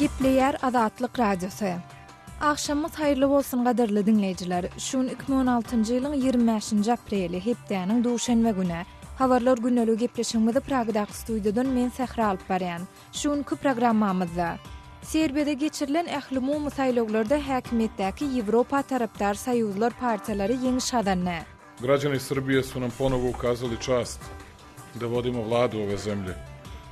Gepleyer Azatlyk Radiosu. Akşamymyz hayrly bolsun gaderli dinleýijiler. Şun 2016-njy ýylyň 25-nji apreli hepdeniň duşanbe güne Habarlar günnäli gepleşigimizi Pragdaky studiýadan men Sehra alyp barýan. Şunky programmamyzda Serbiyada geçirilen ähli-mum saýlawlarda häkimetdäki Ýewropa tarapdar soýuzlar partiýalary ýeňiş alany. Građani Srbije su nam ponovo ukazali čast da vodimo vladu ove zemlje.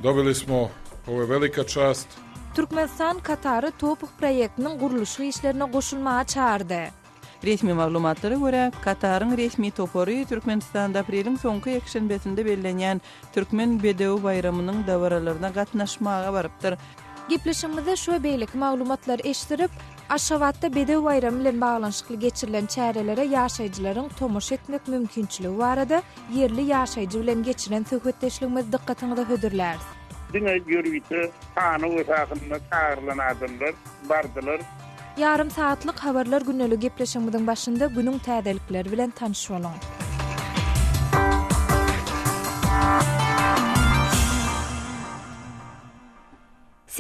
Dobili smo, ovo je velika čast. Türkmenistan Katary Topuk proyektiniň guruluşy işlerine goşulmaga çağırdy. Resmi maglumatlara göre Kataryň resmi topory Türkmenistanda apreliň soňky ýekşenbesinde bellenýän Türkmen Bedew bayramynyň dawaralaryna gatnaşmaga barypdyr. Gepleşigimizde şu beýlik maglumatlar eşdirip, Aşgabatda Bedew bayramy bilen baglanşykly geçirilen çärelere ýaşaýjylaryň tomuş etmek mümkinçiligi barada yerli ýaşaýjy bilen geçirilen söhbetdeşligimiz dikkatiňizi hödürler. Dine görüýte tany wysagynda çağırılan adamlar bardylar. Yarım saatlyk habarlar günnäli gepleşigimiziň başynda günüň täzelikleri bilen tanyşyp bolan.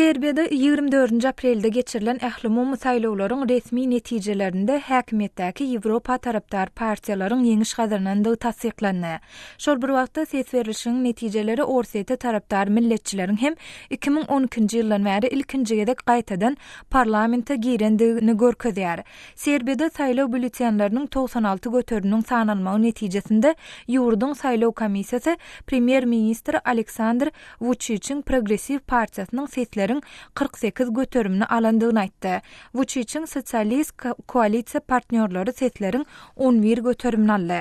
Serbiyada 24 aprelde geçirilen ähli-mum saýlawlaryň resmi netijelerinde häkimetdäki Ýewropa tarapdar partiýalaryň ýeňiş gazanandygy tasdiklandy. Şol bir wagtda ses berilişiniň netijeleri Orsete tarapdar milletçileriň hem 2012-nji ýyldan bäri ilkinji gezek gaýtadan parlamentde girendigini görkezýär. Serbiyada saýlaw bülletenleriniň 96 göteriniň sanalmagy netijesinde ýurdun saýlaw komissiýasy premier ministr Aleksandr Vučićiň Progressiv partiýasynyň sesleri 48 göterimini alandygyny aýtdy. Vučićiň sosialist koalisiýa partnerleri sesleriň 11 göterimini aldy.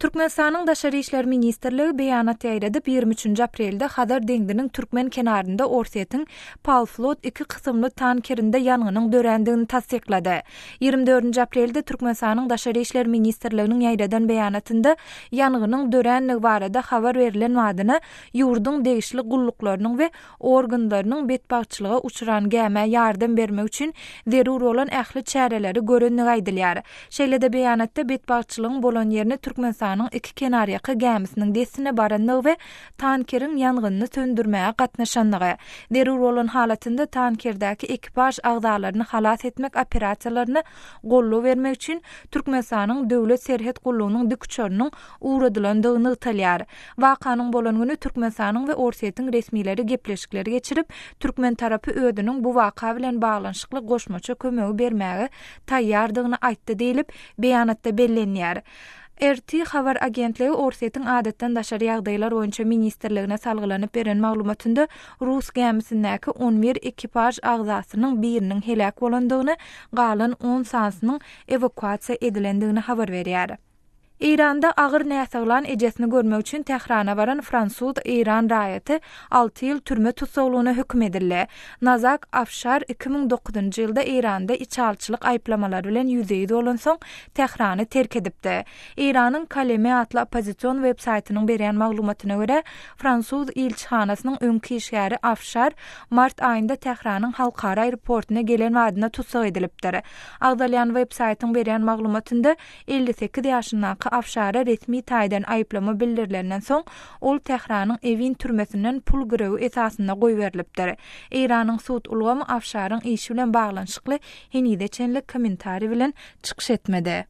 Türkmenistanyň Daşary işler ministrligi beýanat ýaýradyp 23 aprelde Hazar deňdiniň türkmen kenarynda Orsetiň Palflot 2 kysymly tankerinde ýanynyň dörendigini tasdiklady. 24 aprelde Türkmenistanyň Daşary işler ministrliginiň ýaýradan beýanatynda ýanynyň dörendigi barada habar berilen wadyna ýurdun degişli gullyklarynyň we organlarynyň betbagçylyga uçuran gäme ýardam bermek üçin zerur bolan ähli çäreleri görendigi aýdylýar. Şeýle-de beýanatda betbagçylygyň bolan ýerini Türkmenistan iki kenaryaky gämisiniň desine barandygy we tankeriň ýangyny söndürmäge gatnaşandygy. Derur bolan halatynda tankerdäki ekipaj agzalaryny halas etmek operasiýalaryny gollap bermek üçin Türkmenistanyň döwlet serhet gullugynyň dikçörüniň uğradylandygyny ýaýdylýar. Wakanyň bolan güni Türkmenistanyň we Orsetiň resmileri gepleşikleri geçirip, Türkmen tarapy ödüniň bu waka bilen baglanşykly goşmaça kömegi bermäge taýýardygyny aýtdy diýilip beýanatda bellenýär. RT habar agentligi Orsetiň adatdan daşary ýagdaýlar boýunça ministrligine salgylanyp beren maglumatynda Rus gämisindäki 11 ekipaj agzasynyň biriniň helak bolandygyny, galan 10 sansynyň evakuasiýa edilendigini habar berýär. İranda agyr näsaglan ejesini görmek üçin Tehrana baran Fransuz İran raýaty 6 ýyl türme tutsaglygyna hökm edildi. Nazak Afshar 2009-njy ýylda İranda içalçylyk aýplamalary bilen ýüzeýde bolan soň Tehrany terk edipdi. İranyň Kaleme atly opozisiýon web saýtynyň beren maglumatyna görä, Fransuz ilçihanasynyň öňki işgäri Afshar mart aýynda Tehranyň halkara aeroportuna gelen wadyna tutsag edilipdir. Agdalyan web saýtynyň beren maglumatynda 58 ýaşyndaky Afşara resmi taýdan aýplama bildirilenden soň ol Tehranyň evin türmesinden pul görewi esasynda goý berilipdir. Iranyň suud ulgamy Afşaryň işi bilen baglanşykly henide çenlik kommentari bilen çykyş etmedi.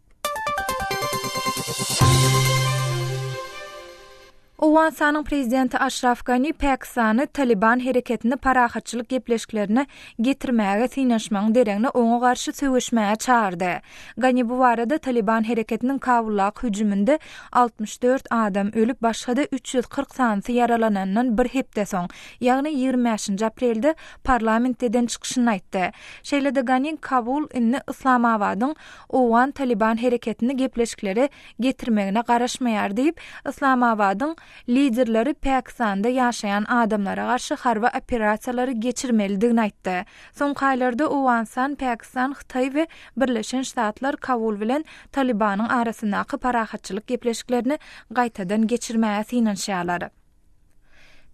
Owensanyň prezidenti Ashraf Ghani Pakistany Taliban hereketini parahatçylyk gepleşiklerine getirmäge synaşmagyň dereňine oňa garşy söwüşmäge çağırdy. Ghani bu barada Taliban hereketiniň Kabullak hüjüminde 64 adam ölüp başga 340 sanyny yaralanandan bir hepde soň, ýagny 25 aprelde parlamentden çykyşyny aýtdy. Şeýle-de Ghani Kabul inni Islamabadyň Owan Taliban hereketini gepleşiklere getirmegine garaşmaýar diýip Islamabadyň liderleri Pakistanda ýaşaýan adamlara garşy harba operasiýalary geçirmelidigini aýtdy. Soňky aýlarda Owanstan, Pakistan, Hytaý we Birleşen Ştatlar Kabul bilen Talibanyň arasyndaky parahatçylyk gepleşiklerini gaýtadan geçirmäge synanşýarlar.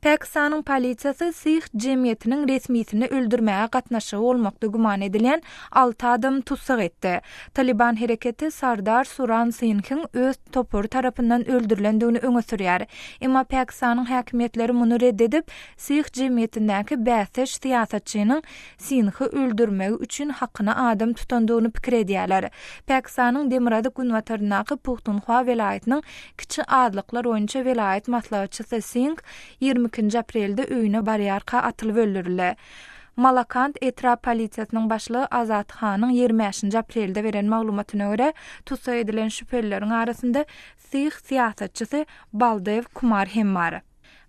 Pakistan'ın polisiyası Sikh cemiyetinin resmisini öldürmeye gatnaşygy bolmakda guman edilen 6 adam tutsak etdi. Taliban hareketi Sardar Suran Singh'in öz toporu tarapından öldürülendigini öňe sürýär. Emma Pakistan'ın häkimetleri muny reddedip, Sikh cemiyetindäki bäseş siýasatçynyň Singh'i öldürmegi üçin hakyna adam tutandygyny pikir edýärler. Pakistan'ın Demirada Gunwatarnaky Puxtunhwa welaýatynyň kiçi adlyklar boýunça welaýat maslahatçysy Singh 22 aprelde öýüne barýarka atylyp öldürildi. Malakand etraf polisiýasynyň başlygy Azat Xanyň 25 aprelde beren maglumatyna görä, tutsak edilen şüphelilerin arasynda Sikh siýasatçysy Baldev Kumar hem bar.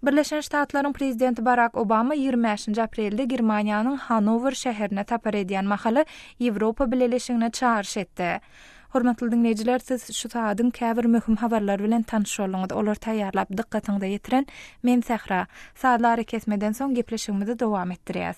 Birleşen Ştatlaryň prezidenti Barack Obama 25 aprelde Germaniýanyň Hanover şäherine tapar edýän mahaly Ýewropa Birleşigine çağırş etdi. Hormatly dinleýijiler, siz şu saatdyň käbir möhüm habarlar bilen tanışýarlyňyz. Olar taýýarlap dikkatiňize ýetiren men Sahra. Saatlary kesmeden soň gepleşigimizi dowam etdirýäs.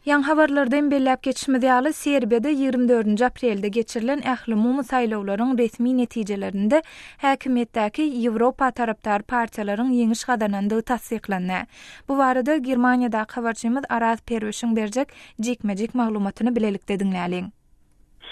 Ýan habarlardan belläp geçişimiz ýaly Serbiýada 24 aprelde geçirilen ähli-umumy saýlawlaryň resmi netijelerinde häkimetdäki Ýewropa tarapdar partiýalaryň ýeňiş gadanandygy tasdiklandy. Bu barada Germaniýada habarçymyz Araz Perweşiň berjek jekmejek maglumatyny bilelikde dinläliň.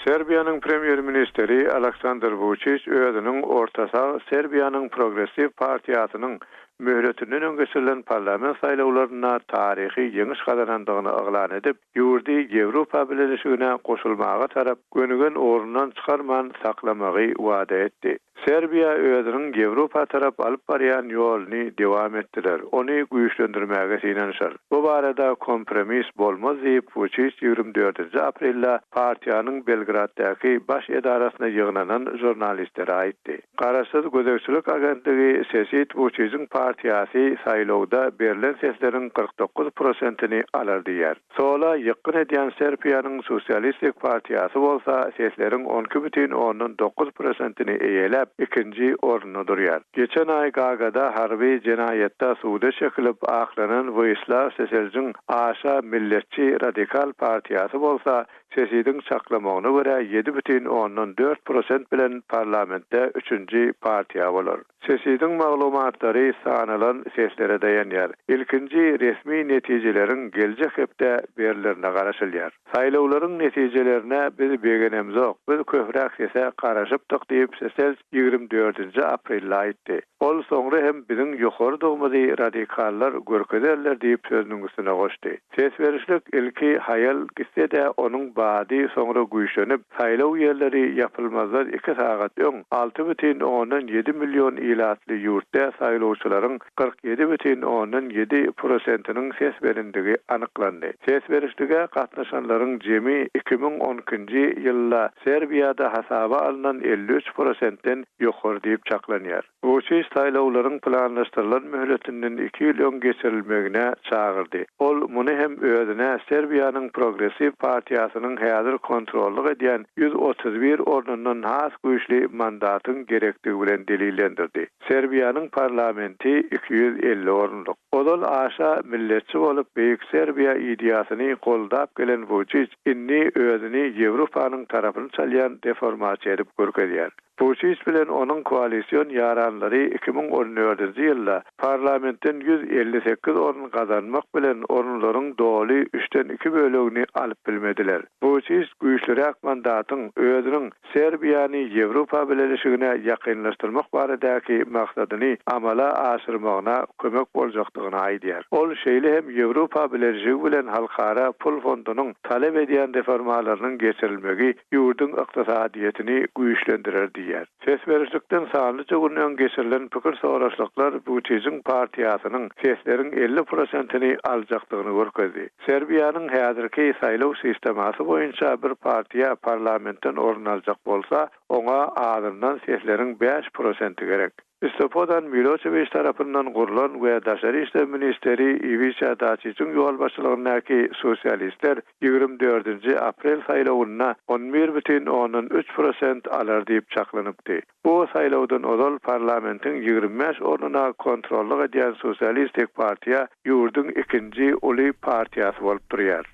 Serbiýanyň premier ministeri Aleksandar Vučić özüniň ortasy Serbiýanyň Progressiv partiýasynyň möhretiniň öňgeçirilen parlament saýlawlaryna taryhy ýeňiş gadanandygyny aglan edip, ýurdy Ýewropa Birleşigine goşulmaga tarap gönügen orundan çykarman saklamagy wada etdi. Serbiýa özüniň Ýewropa tarap alyp barýan ýoluny dowam etdiler. Ony güýçlendirmäge synanyşar. Bu barada kompromis bolmaz diýip Vučić 24 aprelde partiýanyň Belgraddaky baş edarasyna ýygnanan jurnalistlere aýtdy. Garaşsyz gözegçilik agentligi Sesit Vučićiň partiyasi saýlawda berilen sesleriň 49%-ni alar diýär. Sola ýykyn edýän Serbiýanyň Sosialistik partiýasy bolsa sesleriň 12,9%-ni eýelep ikinji orunda durýar. Geçen ay Gagada harby jenayetde suda çekilip aklanan Voýslar seseljiň aşa milletçi radikal partiýasy bolsa sesidiň çaklamagyna görä 7,4% bilen parlamentde 3-nji partiýa bolar. Sesidiň maglumatlary sanalan seslere dayanýar. İlkinji resmi netijelerin geljek hepde berilerine garaşylýar. Saýlawlaryň netijelerine biz begenemzok, biz köpräk sese garaşypdyk diýip sesel 24 aprelde aýtdy. Ol soňra hem biziň ýokary dogmady radikallar görkezerler diýip sözüniň üstüne goşdy. Ses berişlik ilki hayal gitsede onuň bady soňra güýçlenip, saýlaw ýerleri ýapylmazlar 2 sagat öň 6,7 milyon ilatly ýurtda saýlawçylaryň 47,7%-nyň ses berindigi anyklandy. Ses berişlige gatnaşanlaryň jemi 2012-nji ýylda Serbiýada hasaba alynan 53%-den ýokary diýip çaklanýar. Vučić saýlawlaryň planlaşdyrylan möhretinden 2 ýyl öň geçirilmegine çağırdy. Ol muny hem özüne Serbiýanyň Progressiv partiýasynyň häzir kontrollyk edýän 131 ornundan has güýçli mandatyň gerekligi bilen delillendirdi. Serbiýanyň parlamenti 250 orunluk. Odol aşa milletçi bolup Beýik Serbiýa ideýasyny goldap gelen Vučić inni özüni Ýewropanyň tarapyny çalýan deformasiýa edip görkezýär. Vučić bilen onuň koalisiýon ýaranlary 2014-nji ýylda parlamentden 158 orun kazanmak bilen orunlaryň doly 3-den 2 bölegini alyp bilmediler. Vučić güýçlüräk mandatyň özüniň Serbiýany Ýewropa Birleşigine ýakynlaşdyrmak baradaky maksadyny amala aşyrmagyna kömek boljakdygyny aýdýar. Ol şeýle hem Ýewropa Birleşigi bilen halkara pul fondunyň talep edýän reformalarynyň geçirilmegi ýurdun ykdysadyýetini güýçlendirer diýär. Ses berişlikden sanlyca gün geçirilen pikir soraşlyklar Vučićiň partiýasynyň sesleriň 50%-ni aljakdygyny görkezdi. Serbiýanyň häzirki saýlaw sistemasy boýunça bir partiýa parlamentden orun aljak bolsa, oňa adamdan sesleriň 5%-i gerek. Istopodan Milošević tarapyndan gurulan we Daşary işler ministeri Ivica Dačićiň ýol başçylygyndaky sosialistler 24 aprel saýlawyna 11,3% alar diýip çaklanypdy. Bu saýlawdan odol parlamentiň 25 ornuna kontrollyk edýän Sosialistik partiýa ýurdun ikinji uly partiýasy bolup durýar.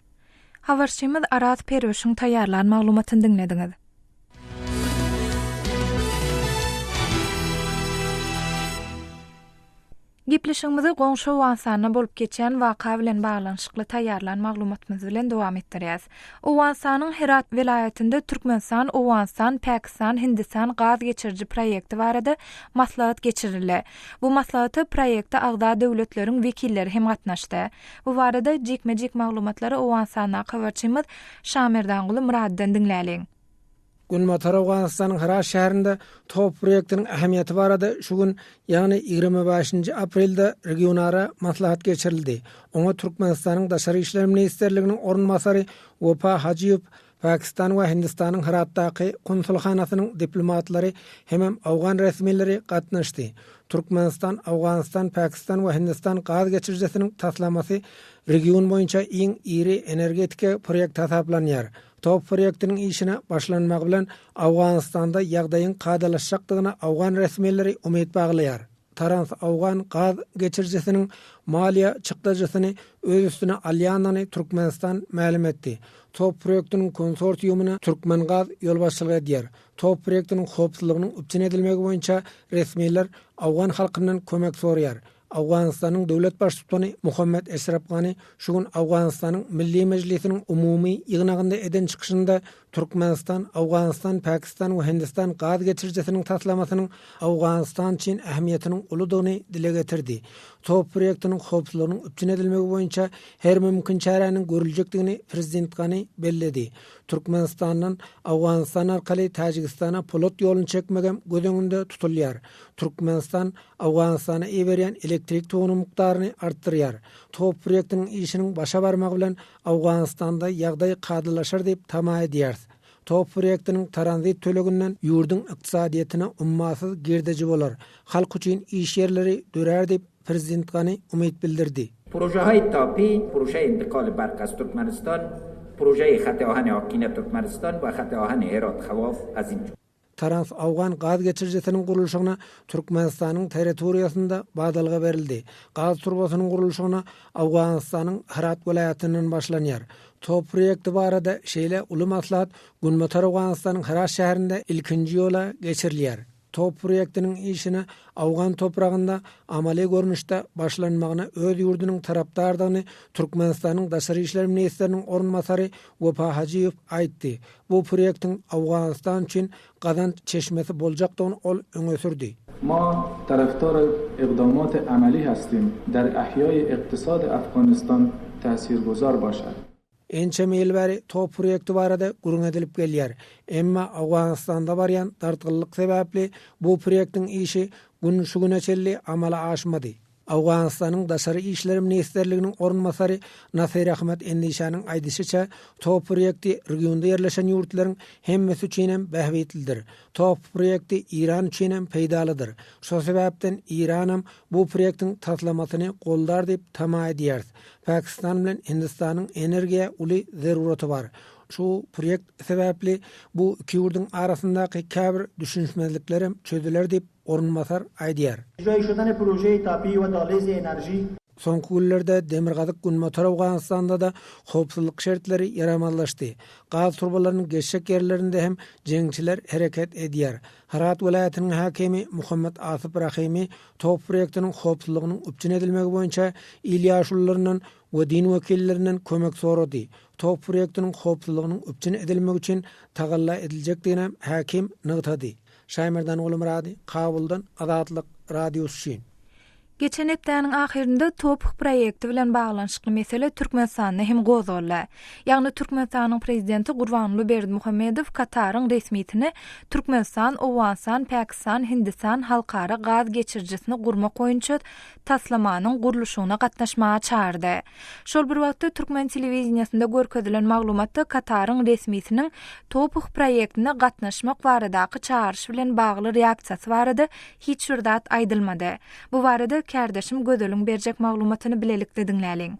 Habarçymyz Araz Perweşiň taýýarlan maglumatyny dinlediňiz. Gepleşigimizi goňşy Owansanyna bolup geçen waka bilen baglanyşykly taýýarlan maglumatymyz bilen dowam etdirýäs. Owansanyň Herat vilayetinde Türkmenistan, Owansan, Pakistan, Hindistan gaz geçirji proýekti barada maslahat geçirildi. Bu maslahaty proýekte agda döwletleriň wekilleri hem gatnaşdy. Bu barada jekme-jek maglumatlary Owansanyna habarçymyz Şamerdanguly Muraddan dinläliň. Gulmatar Awganistanyň Herat şäherinde top proýektiniň ähmiýeti barada şu gün, ýagny 25 aprelde regionara maslahat geçirildi. Oňa Türkmenistanyň Daşary işler ministrliginiň ornmasary Wopa Hajiýew, Pakistan we Hindistanyň Heratdaky konsulxanasynyň diplomatlary hem Awgan resmileri gatnaşdy. Türkmenistan, Awganistan, Pakistan we Hindistan gaz geçirjesiniň taslamasy region boýunça iň iri energetika proýekt hasaplanýar. Top proýektiniň işine başlanmagy bilen Awganistanda ýagdaýyň gadalaşjakdygyna Awgan resmileri umyt baglaýar. Trans-Awgan gaz geçirjesiniň maliýa çykdyjysyny öz üstüne alýanyny Türkmenistan ma'lum etdi. Top proýektiniň konsorsiýumyna Türkmengaz ýolbaşçylyk edýär. Top proýektiniň howpsuzlygynyň üpçün edilmegi boýunça resmiler Awgan halkyndan kömek sorýar. Awganistanyň döwlet başçysy Muhammed Eşref Gany şu gün Awganistanyň Milli Mejlisiniň umumy ýygnagynda eden çykyşynda Türkmenistan, Awganistan, Pakistan we Hindistan gaz geçirjesiniň taslamasynyň Awganistan üçin ähmiýetiniň uludygyny dile getirdi. Top proýektiniň howpsuzlygynyň üpçün edilmegi boýunça her mümkin çäräniň görüljekdigini Prezident Gany belledi. Türkmenistanyň Awganistan arkaly Tajikistana polat ýoluny çekmegen göz öňünde tutulýar. Türkmenistan Awganistana berýän elektrik togynyň mukdaryny artdyrýar. Top proýektiniň işiniň başa barmagy bilen Awganistanda ýagdaý gadylaşar diýip tama edýär. Top proýektiniň transit töleginden ýurdun ykdysadyýetyna ummasyz girdeji bolar. Halk üçin iş ýerleri dörer diýip Prezident Gany umyt bildirdi. Projehay tapi, proje intikal barkas Türkmenistan, proje Xatahany Akine Türkmenistan we Xatahany Herat Xawaf azim. Trans-Awgan gaz geçirjesiniň gurulşygyna Türkmenistanyň territoriýasynda badalga berildi. Gaz turbasynyň gurulşygyna Awganistanyň Herat welaýatynyň başlanýar. Top proýekti barada şeýle uly maslahat Gulmatar Awganistanyň Herat şäherinde ilkinji ýola geçirilýär. Top proýektiniň işine Awgan topragynda amaly görnüşde başlanmagyna öz ýurdunyň tarapdardygyny Türkmenistanyň Daşary işler ministriniň ornmasary Wopa Hajiýew aýtdy. Bu proýektiň Awganistan üçin gazan çeşmesi boljakdygyny ol öňe sürdi. ما طرفدار اقدامات عملی هستیم در احیای اقتصاد افغانستان تاثیرگذار باشد. Ençe meýilbäri top proýekti barada gurun edilip gelýär. Emma Awganistanda barýan dartgyllyk sebäpli bu proýektiň işi gün şu güne çelli amala aşmady. Awganistanyň Daşary işler ministrliginiň ornmasary Nasir Ahmet Endişanyň aýdysyça, top proýekti regionda ýerleşen ýurtlaryň hemmesi üçin hem behbetildir. Top proýekti İran üçin hem peýdalydyr. Şo sebäpden İranam bu proýektiň taslamasyny goldar diýip tama edýär. Pakistan bilen Hindistanyň energiýa uly zeruraty bar. Şu proýekt sebäpli bu iki ýurdun arasyndaky käbir düşünmezliklerim çözüler diýip ornmasar aýdýar. İcra şudan proje tapi we daliz enerji Soňky günlerde Demirgazyk Gulmatar Awganistanda da howpsuzlyk şertleri ýaramanlaşdy. Gaz turbalarynyň geçşek ýerlerinde hem jeňçiler hereket edýär. Herat welaýatynyň hakimi Muhammed Asif Rahimi top proýektiniň howpsuzlygynyň üpçün edilmegi boýunça il ýaşullaryndan we din wekillerinden kömek sorady. Top proýektiniň howpsuzlygynyň üpçün edilmegi üçin tagalla ediljekdigine hakim nygtady. Şaýmerdan Ulumrady, Kabuldan Azatlyk radiosu. Geçen hepdäniň ahirinde topuk proýekti bilen baglanyşykly mesele Türkmenistanyny hem gozoldy. Ýagny Türkmenistanyň prezidenti Gurbanly Berdimuhammedow Kataryň resmiýetini Türkmenistan, Awganistan, Pakistan, Hindistan halkara gaz geçirjesini gurmak boýunça taslamanyň gurulşygyna gatnaşmaga çağırdy. Şol bir wagtda Türkmen telewizionyasynda görkezilen maglumatda Kataryň resmiýetiniň topuk proýektine gatnaşmak baradaky çağırış bilen bagly reaksiýasy barady hiç bir zat aýdylmady. Bu barada kardeşim Gödölüň berjek maglumatyny bilelikle dinläliň.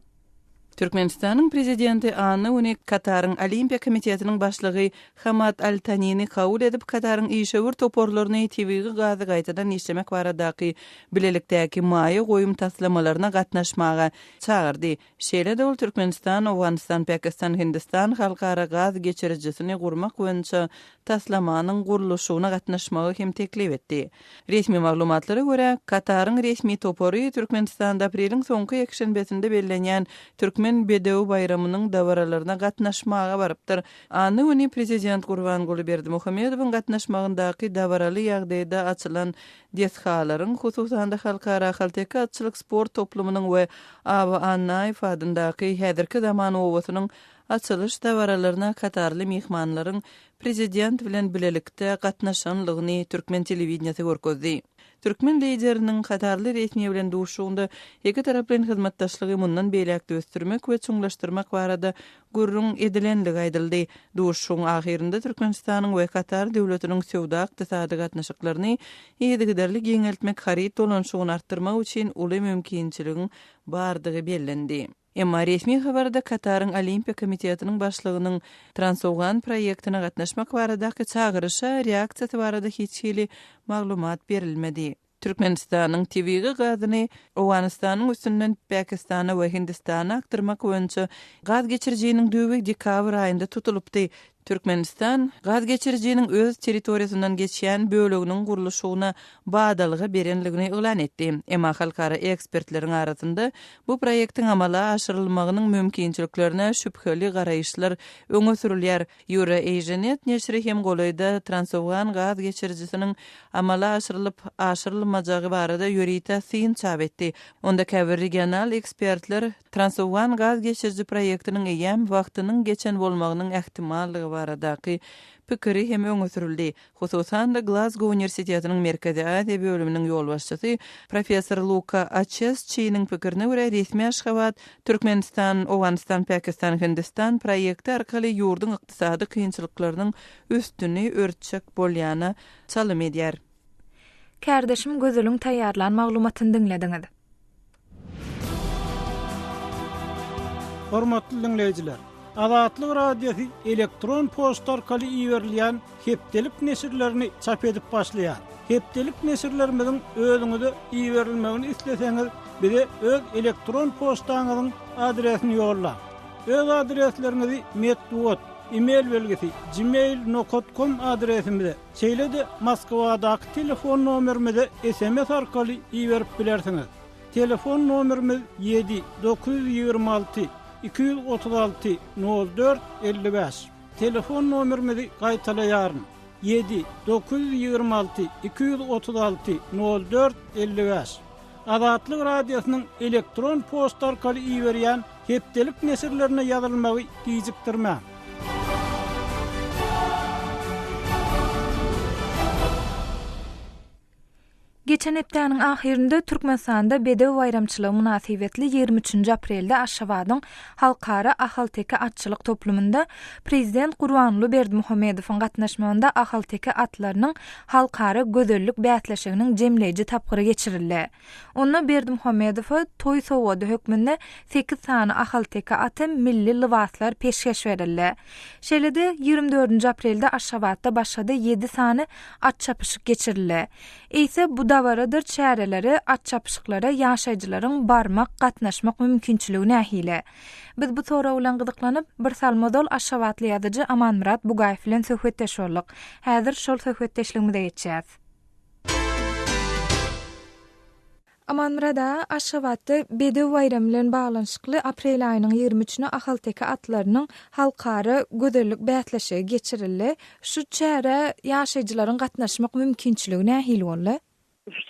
Türkmenistanyň prezidenti Anna Unik Kataryň Olimpiya komitetiniň başlygy Hamad Al-Tanini kabul edip Kataryň işewir toporlaryny TV'ge gazy gaýtadan işlemek baradaky bilelikdäki maýa goýum taslamalaryna gatnaşmaga çağırdy. Şeýle-de ol Türkmenistan, Awganistan, Pakistan, Hindistan halkara gaz geçiricisini gurmak boýunça taslamanyň guruluşyna gatnaşmagy hem teklip etdi. Resmi maglumatlara görä Kataryň resmi topory Türkmenistanda apreliň soňky ýekşenbesinde bellenýän Türkmen Bedew bayramynyň dawralaryna gatnaşmaga barypdyr. Anny uni prezident Gurbanguly Berdimuhammedowyň gatnaşmagyndaky dawraly ýagdaýda açylan deskalaryň hususanda halkara halteka atçylyk sport toplumynyň we ABA fadyndaky häzirki zaman owasynyň açylış dawralaryna Katarly mehmanlaryň prezident bilen bilelikde gatnaşanlygyny Türkmen telewizionyasy görkezdi. Türkmen lideriniň Katarly resmi bilen duşugynda iki taraplyň hyzmatdaşlygy mundan beýlek döstürmek we çuňlaşdyrmak barada gurrun edilenligi aýdyldy. Duşugyň ahirinde Türkmenistanyň we Katar döwletiniň sowda ykdysady gatnaşyklaryny ýetigiderli giňeltmek harit dolanşygyny artdyrmak üçin uly mümkinçiligiň bardygy bellendi. Emma resmi habarda Kataryň Olimpiya komitetiniň başlygynyň Transowgan proýektine gatnaşmak baradaky çağırışa reaksiýasy barada hiç hili maglumat berilmedi. Türkmenistanyň TV'ge gazyny Awganistanyň üstünden Pakistana we Hindistana aktyrmak boýunça gaz geçirjiginiň döwegi dekabr aýynda tutulupdy. Türkmenistan gaz geçirjiginiň öz territoriýasyndan geçýän böleginiň guruluşyna badalygy berenligini elan etdi. Emma halkara ekspertleriň arasynda bu proýektiň amala aşyrylmagynyň mümkinçiliklerine şüpheli garaýyşlar öňe sürilýär. Euro-Asianet neşri hem golayda Transowgan gaz geçirjisiniň amala aşyrylmajagy barada ýörite syn çap etdi. Onda käbir regional ekspertler Transowgan gaz geçirji proýektiniň eýem wagtynyň geçen bolmagynyň ähtimallygy baradaky pikiri hem öňe sürildi. Hususan da Glasgow Universitetiniň Merkezi Aziýa bölüminiň ýol başçysy professor Luka Achesçiniň pikirini görä resmi Aşgabat Türkmenistan, Awganistan, Pakistan, Hindistan proýekti arkaly ýurdun ykdysady kynçylyklarynyň üstüni örtjek bolýana çalym edýär. Kärdeşim gözüliň taýýarlan maglumatyny dinlediňiz. Hormatly dinleýijiler, Azatlyk radiosu elektron posta arkaly iýerilýän hepdelik nesirlerini çap edip başlaýar. Hepdelik nesirlerimiziň özüňize iýerilmegini isleseňiz, bize öz elektron postaňyzyň adresini ýolla. Öz adreslerinizi metduat, email belgisi gmail.com adresimize, şeýle-de Moskwadaky telefon nomerimize SMS arkaly iýerip bilersiňiz. Telefon nomerimiz 7-926 236 04 55. Telefon nomerimizi gaýtalaýaryn. 7-926 236 04 55. Azatlyk radiosynyň elektron posta arkaly iýerýän hepdelik nesirlerine ýazylmagy diýjikdirmä. Geçen hepdeniň ahirinde Türkmenistanda Bedew bayramçylygy münasibetli 23 aprelde Aşgabatyň halkara ahal-teke atçylyk toplumunda prezident Gurbanguly Berdimuhammedowyň gatnaşmagynda ahal-teke atlarynyň halkara gözellik bätleşiginiň jemleýiji tapgyry geçirildi. Onda Berdimuhammedow toý sowgady hökmünde 8 sany ahal-teke aty milli libaslar peşkeş berildi. Şeýle-de 24 aprelde Aşgabatda başga 7 sany at çapyşyk geçirildi. Eýse bu dawaradyr çäreleri at çapyşyklary ýaşaýjylaryň barmak, gatnaşmak mümkinçiligine ähile. Biz bu soraw bilen gyzyklanyp bir salmodol Aşgabatly ýazyjy Amanmurat Bugaýew bilen söhbetdeşýarlyk. Häzir şol söhbetdeşligimize geçýäs. Amanmurada Aşgabatda Bedew bayramy bilen baglanyşykly aprel aýynyň 23-nä ahal-teke atlarynyň halkara gözellik bätleşigi geçirildi. Şu çäre ýaşaýjylaryň gatnaşmak mümkinçiligine ähili boldy.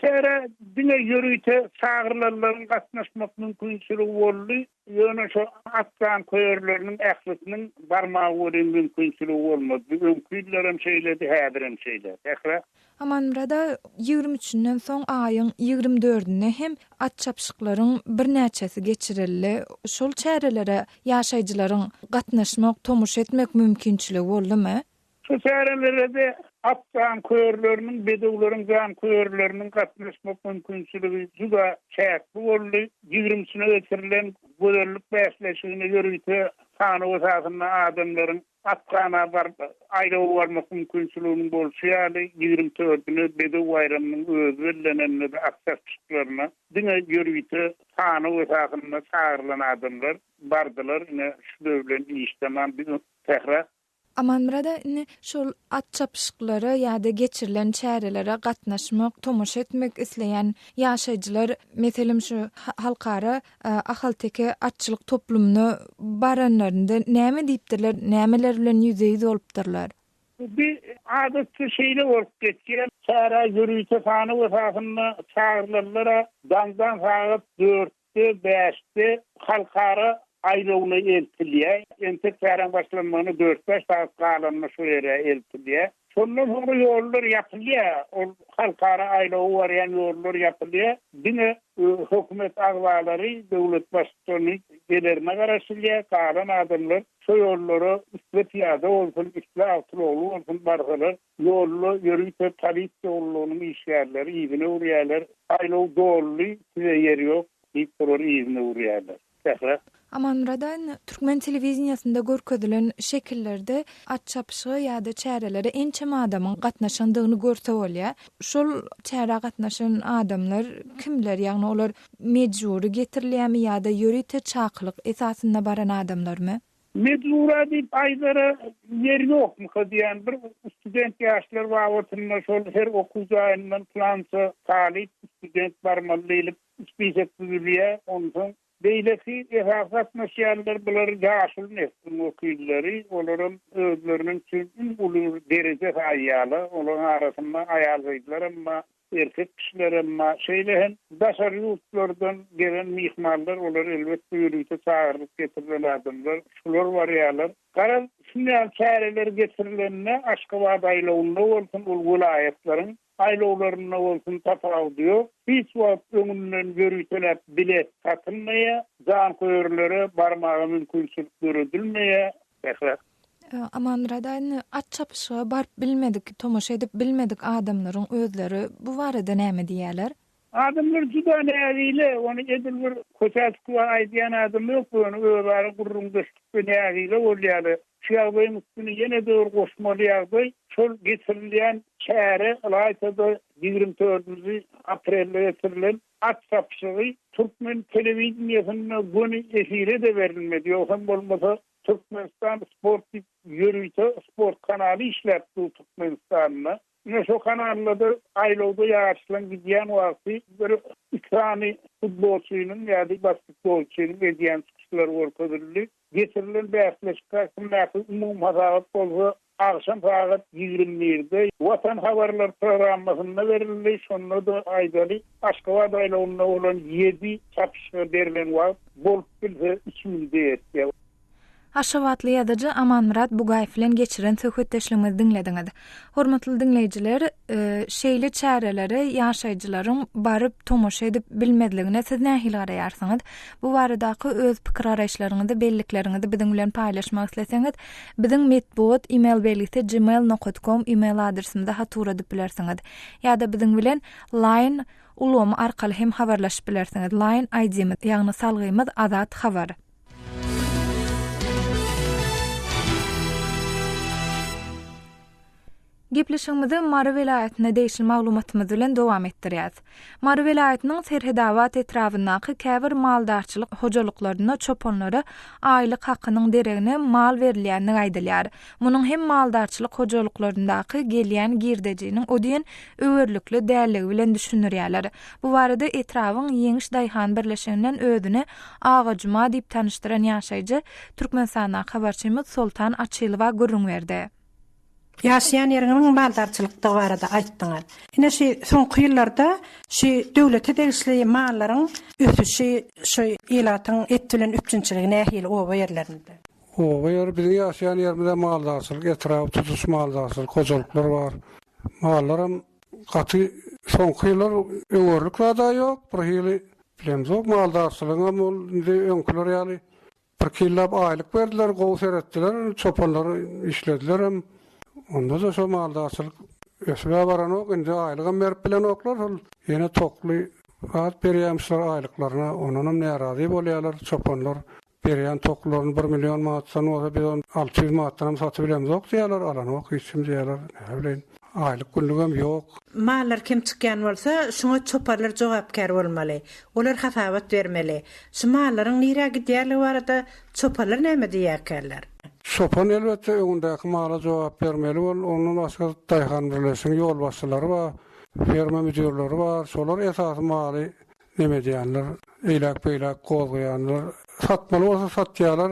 Şäre dine ýörüýte çağrılaryň gatnaşmak mümkinçiligi boldy. Ýöne şu atlan köýerleriniň ählisiniň barmagy bolan mümkinçiligi bolmady. Öňküýler hem şeýledi, häzir hem şeýledi. Amanmurada 23-nän soň aýyň 24-nä hem at çapyşyklaryň bir näçesi geçirildi. Şol çärelere ýaşaýjylaryň gatnaşmak, tomuş etmek mümkinçiligi boldymy? Şu çärelere de atsan köýerleriniň, bedewleriň jan köýerleriniň gatnaşmak mümkinçiligi juda çäkli boldy. 20-sine geçirilen gözellik bäsleşigine görüýte sany esasynda adamlaryň atgana bar aýra barmak mümkinçiliginiň bolşýaly 24-nü bedew baýramynyň özü bilenende de aktarçyklaryna diňe görüýte sany esasynda çağırılan adamlar bardylar. Ine şu döwlen işlemän bir tehra. Amanmrada şol at çapışıkları ýa-da geçirilen çärelere gatnaşmak, tomoş etmek isleýän ýaşaýjylar, meselim şu halkara ahal-teke atçylyk toplumyny baranlarynda näme diýipdirler, nämeler bilen ýüzeýiz bolupdyrlar? Bir adatçy şeýle bolup geçýär. Çäre ýürüýte sany esasynda çağırlarlara dandan saat 4'te 5'te halkara aýrowna eltilýär. Ente çären başlanmagyny 4-5 saat galanma şu ýere eltilýär. Şondan soňra ýollar ýapylýar. Ol halkara aýrow barýan ýollar ýapylýar. Dine hökümet agwalary, döwlet başçylygy gelerine garaşylýar. Galan adamlar şu ýollary üstüpýada bolsun, üstü awtulowly bolsun bargalar. Ýollu ýürüýte tabiat ýollunyň işgärleri ýygyny urýarlar. Aýrow dolly, size ýeri ýok. Hiç soror ýygyny urýarlar. Amanradan Türkmen telewizionyasynda görkezdilen şekillerde at çapşygy ýa-da çärelere ençem adamyň gatnaşandygyny görse bolýar. Şol çäre gatnaşan adamlar kimler? Ýagny olar mejburi getirilýärmi ýa-da ýörüýte çaklyk esasynda baran adamlarmy? Mecbura diýip aýdara yer ýokmy diýen bir student ýaşlar wagtynda şol her okuw jaýyndan plança talip student barmaly spiset düzülýär. Ondan beýleki esasat meşýallar bular ýaşyl neslin okuyları, olaryň özleriniň üçin uly derejede haýaly, olaryň arasynda aýalgylar amma erkek kişiler amma şeýlehen daşary ýurtlardan gelen mihmanlar olar elbetde ýürüýte çağırlyp getirilen adamlar, şular barýarlar. Garan şundan çäreler getirilenine Aşgabat aýlawynda bolsun, ul vilayetlaryň aýlawlaryna bolsun tapawdy. Hiç wagt öňünden görüýseler bilet satylmaýa, jan köýerlere barmagy mümkinçilik görüldilmeýä. Amanradan at çapışyga barp bilmedik, tomoş edip bilmedik adamlaryň özleri bu barada näme diýerler? Adamlar juda nägile, onu edilýär, köçäçki aýdýan adam ýok, onu öwäri gurrunda nägile bolýar. Şeýleň üstüne ýene de goşmaly ýagdaý, şol getirilýän çäre aýtada 24 aprelde getirilen at çapşygy Türkmen telewizionyasynda göni efire de berilmedi. Ýoksa bolmasa Türkmenistan sport ýürüýte sport kanaly işläpdi Türkmenistan'da. Şu kanallarda aýlawda ýaşlan gidýän wagty bir ikrany futbolçunyň ýa-da basketbolçunyň edýän çykyşlar görkezildi. Getirilen bäsleşikler näme umum hazarat bolsa akşam saat 20'de Vatan Haberler programmasında verildi. Şonda da aýdaly Aşgabat aýlawynda bolan 7 çapşyr berilen wagt bolup bilse 2000'de ýetdi. Aşgabatly ýazyjy Amanmurat Bugaýew bilen geçiren söhbetdeşligimizi dinlediňiz. Hormatly dinleýijiler, şeýle çärelere ýaşaýjylaryň baryp tomoş edip bilmedligine siz nähili garaýarsyňyz? Bu baradaky öz pikir araýşlaryňyzy, bellikleriňizi biziň bilen paýlaşmak isleseňiz, biziň medbuat email belgisi gmail.com email adresimizde hatura edip bilersiňiz. Ýa-da biziň bilen line ulamy arkaly hem habarlaşyp bilersiňiz. Line ID-miz, ýagny salgymyz Azat Habar. Gepleşigimizi Mary welaýatyna değişil maglumatymyz bilen dowam etdirýäs. Mary welaýatynyň Serhedawat etrafyndaky käbir maldarçylyk hojalyklaryna çopanlara aýlyk hakynyň deregine mal berilýänini aýdylýar. Munyň hem maldarçylyk hojalyklaryndaky gelýän girdejiniň odien öwürlükli dälligi bilen düşünürýärler. Bu barada etrawyň Ýeňiş Daýhan birleşiginden özüne Agajyma diýip tanışdyran ýaşaýjy Türkmenistana habarçymyz Soltan Açylywa görüň berdi. Ýaşaýan ýeriňiň maldarçylykdy barada aýtdyňar. Ine şu soňky ýyllarda şu döwlete degişli mallaryň ösüşi şu ýylatyň etdilen üçinçiligi nähili oba ýerlerinde. Oba ýer biziň ýaşaýan ýerimizde maldarçylyk, etraf tutuş maldarçylyk, hojalyklar bar. Mallarym gaty soňky ýyllar öňörlük wada ýok, bir ýyly bilemzok maldarçylygyň indi öňküler ýaly bir killap aýlyk berdiler, gowy seretdiler, çopanlary işlediler. Onda da şu maldarçylyk ösübe baran ok, indi aýlygam berip bilen oklar, ol ýene tokly at berýärmişler aýlyklaryna, onunam närazy bolýarlar, çopanlar berýän toklaryny 1 milyon manatdan bolsa biz 600 manatdan satyp bilemiz ok diýerler, alan ok hiçim diýerler, ne bileyim. Aylyk günlügem ýok. Mallar kim çykýan bolsa, şoňa çoparlar jogapkar bolmaly. Olar hasabat bermeli. Şu mallaryň nirä gidýärligi barada çoparlar näme diýärkerler? Çopan elbette öňünde mala jogap bermeli bol, onuň başga daýhan birleşiň ýol başçylary bar, ferma müdürleri bar, şolar esasy maly näme diýerler, eýlek-beýlek gozýanlar, satmaly bolsa satýarlar,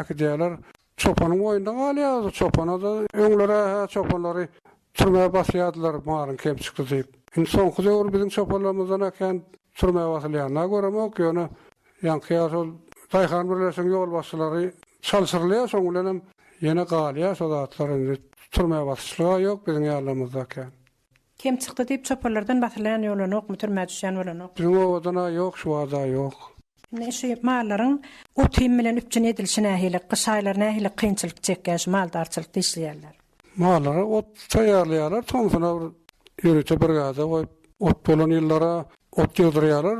äkidýärler. Çopanyň boýundan alýar, çopana da öňlere çopanlary türmeye basýardylar malyn kem çykdy diýip. Indi soňky döwür biziň çopanlarymyzdan akan türmeye basylýanyna göremok, ýöne ýankyýar ol daýhan birleşiň ýol başçylary çalşyrylýar, soň bilen ýene galýar, sodatlar indi türmeye basyşlygy ýok biziň ýarlarymyzda akan. Kim çykdy diýip çoparlardan basylan ýolany ok, türmeye düşýän bolan ok. Biziň owada ýok, şu wada ýok. Näşe mallaryň otym bilen üpçün edilişine nähili, gyşaýlar nähili kynçylyk çekýän maldarçylyk diýilýärler. Mallara ot taýýarlaýarlar, toňsuna ýürüte brigada goýup ot bolan ýyllara ot ýygdyrýarlar,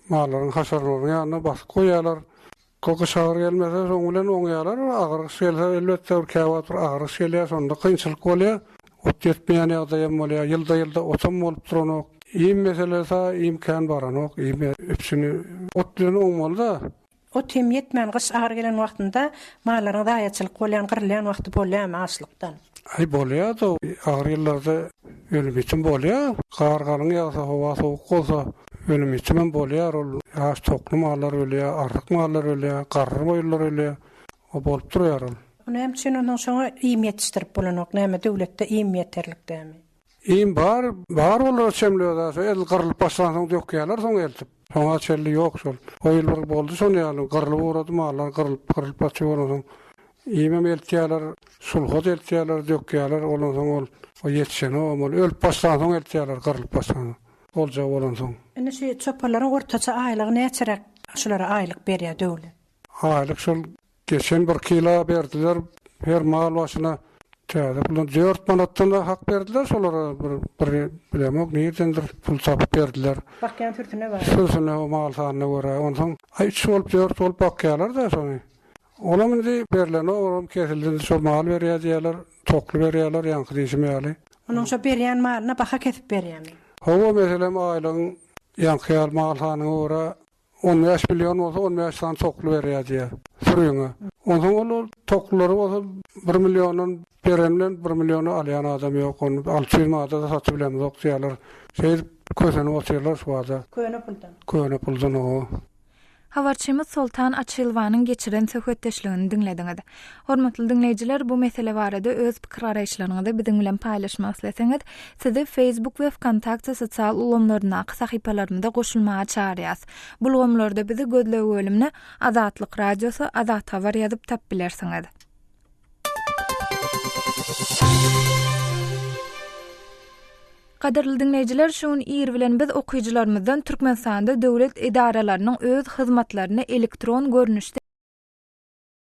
mallaryň haşarlaryny ýanyna basyp goýýarlar. Koky şahar gelmese soň bilen oňýarlar, agyr şeýle elbetde käwat agyr şeýle sonda kynçylyk bolýar. Ot ýetmeýän ýagdaýam bolýar, ýylda otam bolup duranok. Iň meselesi imkan baranok, iň üpsüni ot bilen oňmalda. Otym ýetmän gyş agyr gelen wagtynda mallaryň daýaçylyk bolýan, gyrylýan wagty bolýarmy açlykdan? Ay bolýar da, agyr ýyllarda ölüm için bolýar. Gargalyň ýagsa hawa sowuk bolsa ölüm için bolýar. Ol ýaş tokly mallar ölýär, arryk mallar ölýär, garry boýlar ölýär. O bolup durýar ol. Onu hem için onun şoňa iým ýetişdirip bolanok, näme döwletde iým ýeterlikdämi? Iým bar bolar çemlede, el garlyp başlansaň dökýärler, soň eltip. Soňa çelli ýok şol. O ýyl boldy, soň ýaly garly urady mallar, garlyp başlansaň. Iýmem eltýärler, sulhod eltýärler, dökýärler, olan soň ol o ýetişen ol ölüp başlansaň eltýärler, garlyp başlansaň. Bolja bolan soň. Ene şu çoparlaryň ortaça aýlygy näçerek şulara aýlyk berýär döwlet? Aýlyk şol geçen 1 kilo berdiler her mal başyna. Täze bulan 4 manatdan da hak berdiler, şolara bir bilemok niýetendir pul tapyp berdiler. Bakýan türtüne bar. Sözüne o mal sanyna görä, ondan ay 3 bolup 4 bolup bakýarlar da soň. Olam indi berilen olam kesildi, şo mal berýär diýerler, tokly berýärler, ýanky diýişmeýärli. Onuň şo berýän malyna baha kesip berýärmi? Hawa meselem aýlyň ýanky mal sanyna görä 15 milyon bolsa 15 san tokly berýär diýär. Sürüňe. Ondan ol toklary bolsa 1 milyonun beremlen 1 milyonu alýan adam ýok, onu 600 manata da satyp bilemiz ok diýerler. Şeýle köseni oturýarlar şu wada. Köne puldan o. Habarçymyz Sultan Açylwanyň geçiren söhbetdeşligini dinlediňiz. Hormatly dinleýijiler, bu mesele barada öz pikir araýşlaryňyzy biziň bilen paýlaşmak isleseňiz, sizi Facebook we Kontakty sosial ulamlaryna sahypalarymyzda goşulmaga çağırýas. Bu ulamlarda bizi gözlegi bölümine Azatlyk radiosu Azat habar ýazyp tap bilersiňiz. Qadarly dinleýijiler, şuň ýer bilen biz okuýjylarymyzdan Türkmenistanda döwlet idaralarynyň öz hyzmatlaryny elektron görnüşde